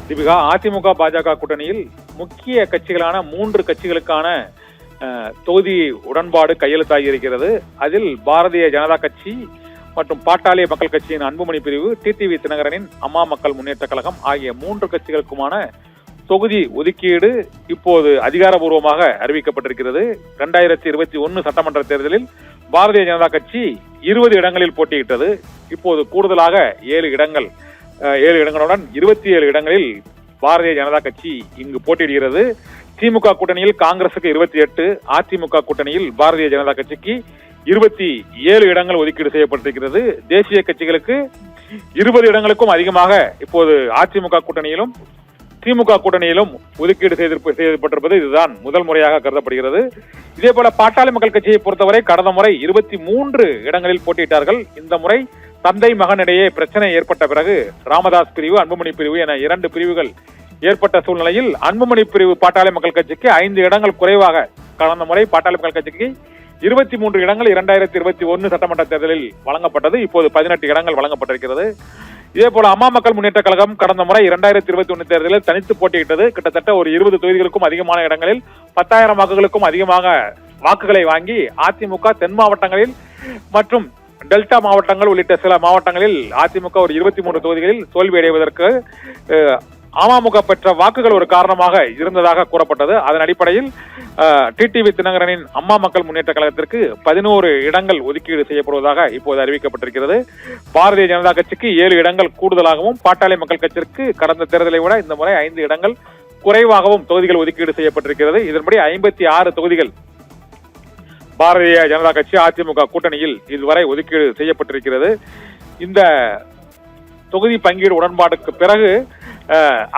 தீபிகா, அதிமுக பாஜக கூட்டணியில் முக்கிய கட்சிகளான 3 கட்சிகளுக்கான தொகுதி உடன்பாடு கையெழுத்தாகி இருக்கிறது. அதில் பாரதிய ஜனதா கட்சி மற்றும் பாட்டாளி மக்கள் கட்சியின் அன்புமணி பிரிவு, டிடிவி தினகரனின் அம்மா மக்கள் முன்னேற்ற கழகம் ஆகிய 3 கட்சிகளுக்குமான தொகுதி ஒதுக்கீடு இப்போது அதிகாரப்பூர்வமாக அறிவிக்கப்பட்டிருக்கிறது. 2021 சட்டமன்ற தேர்தலில் பாரதிய ஜனதா கட்சி 20 இடங்களில் போட்டியிட்டது. இப்போது கூடுதலாக 7 இடங்களுடன் 27 இடங்களில் பாரதிய ஜனதா கட்சி இங்கு போட்டியிடுகிறது. திமுக கூட்டணியில் காங்கிரசுக்கு 28, அதிமுக கூட்டணியில் பாரதிய ஜனதா கட்சிக்கு 27 இடங்கள் ஒதுக்கீடு செய்யப்பட்டிருக்கிறது. தேசிய கட்சிகளுக்கு 20 இடங்களுக்கும் அதிகமாக இப்போது அதிமுக கூட்டணியிலும் திமுக கூட்டணியிலும் ஒதுக்கீடு செய்யப்பட்டிருப்பது இதுதான் முதல் முறையாக கருதப்படுகிறது. இதே போல பாட்டாளி மக்கள் கட்சியை பொறுத்தவரை கடந்த முறை 23 இடங்களில் போட்டியிட்டார்கள். இந்த முறை தந்தை மகனிடையே பிரச்சனை ஏற்பட்ட பிறகு ராமதாஸ் பிரிவு, அன்புமணி பிரிவு என 2 பிரிவுகள் ஏற்பட்ட சூழ்நிலையில் அன்புமணி பிரிவு பாட்டாளி மக்கள் கட்சிக்கு 5 இடங்கள் குறைவாக, கடந்த முறை பாட்டாளி மக்கள் கட்சிக்கு 23 இடங்கள் 2021 சட்டமன்ற தேர்தலில் வழங்கப்பட்டது. இப்போது 18 இடங்கள் வழங்கப்பட்டிருக்கிறது. இதே போல அம்மா மக்கள் முன்னேற்ற கழகம் கடந்த முறை 2021 தேர்தலில் தனித்து போட்டியிட்டது. கிட்டத்தட்ட ஒரு 20 தொகுதிகளுக்கும் அதிகமான இடங்களில் 10,000 வாக்குகளுக்கும் அதிகமாக வாக்குகளை வாங்கி அதிமுக தென் மாவட்டங்களில் மற்றும் டெல்டா மாவட்டங்கள் உள்ளிட்ட சில மாவட்டங்களில் அதிமுக ஒரு 23 தொகுதிகளில் தோல்வி அடைவதற்கு அமமுக பெற்ற வாக்குகள் ஒரு காரணமாக இருந்ததாக கூறப்பட்டது. அதன் அடிப்படையில் டிடிவி தினகரனின் அம்மா மக்கள் முன்னேற்ற கழகத்திற்கு 11 இடங்கள் ஒதுக்கீடு செய்யப்படுவதாக இப்போது அறிவிக்கப்பட்டிருக்கிறது. பாரதிய ஜனதா கட்சிக்கு 7 இடங்கள் கூடுதலாகவும், பாட்டாளி மக்கள் கட்சிக்கு கடந்த தேர்தலை விட இந்த முறை 5 இடங்கள் குறைவாகவும் தொகுதிகள் ஒதுக்கீடு செய்யப்பட்டிருக்கிறது. இதன்படி 56 தொகுதிகள் பாரதிய ஜனதா கட்சி அதிமுக கூட்டணியில் இதுவரை ஒதுக்கீடு செய்யப்பட்டிருக்கிறது. இந்த தொகுதி பங்கீடு உடன்பாடுக்கு பிறகு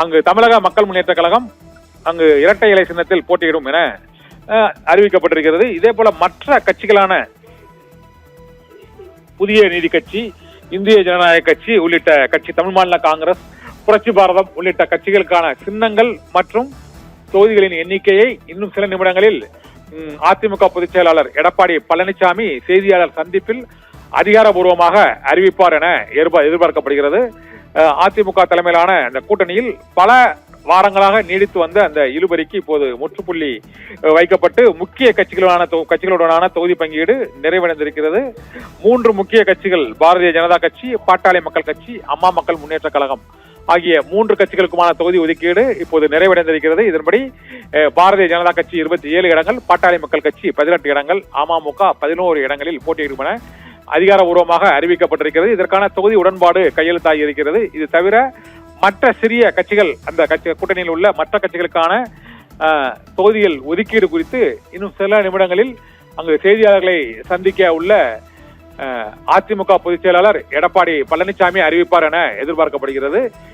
அங்கு தமிழக மக்கள் முன்னேற்ற கழகம் அங்கு இரட்டை இலை சின்னத்தில் போட்டியிடும் என அறிவிக்கப்பட்டிருக்கிறது. இதே போல மற்ற கட்சிகளான புதிய நீதி கட்சி, இந்திய ஜனநாயக கட்சி உள்ளிட்ட கட்சி, தமிழ் மாநில காங்கிரஸ், புரட்சி பாரதம் உள்ளிட்ட கட்சிகளுக்கான சின்னங்கள் மற்றும் தொகுதிகளின் எண்ணிக்கையை இன்னும் சில நிமிடங்களில் அதிமுக பொதுச் செயலாளர் எடப்பாடி பழனிசாமி செய்தியாளர் சந்திப்பில் அதிகாரப்பூர்வமாக அறிவிப்பார் என எதிர்பார்க்கப்படுகிறது. அதிமுக தலைமையிலான இந்த கூட்டணியில் பல வாரங்களாக நீடித்து வந்த அந்த இழுபறிக்கு இப்போது முற்றுப்புள்ளி வைக்கப்பட்டு முக்கிய கட்சிகளுடனான தொகுதி பங்கீடு நிறைவடைந்திருக்கிறது. 3 முக்கிய கட்சிகள் பாரதிய ஜனதா கட்சி, பாட்டாளி மக்கள் கட்சி, அம்மா மக்கள் முன்னேற்ற கழகம் ஆகிய 3 கட்சிகளுக்குமான தொகுதி ஒதுக்கீடு இப்போது நிறைவடைந்திருக்கிறது. இதன்படி பாரதிய ஜனதா கட்சி 27 இடங்கள், பாட்டாளி மக்கள் கட்சி 18 இடங்கள், அமமுக 11 இடங்களில் போட்டியிடும் என அதிகாரப்பூர்வமாக அறிவிக்கப்பட்டிருக்கிறது. இதற்கான தொகுதி உடன்பாடு கையெழுத்தாகி இருக்கிறது. இது தவிர மற்ற சிறிய கட்சிகள், அந்த கூட்டணியில் உள்ள மற்ற கட்சிகளுக்கான தொகுதிகள் ஒதுக்கீடு குறித்து இன்னும் சில நிமிடங்களில் அங்கு செய்தியாளர்களை சந்திக்க உள்ள அதிமுக பொதுச் செயலாளர் எடப்பாடி பழனிசாமி அறிவிப்பார் என எதிர்பார்க்கப்படுகிறது.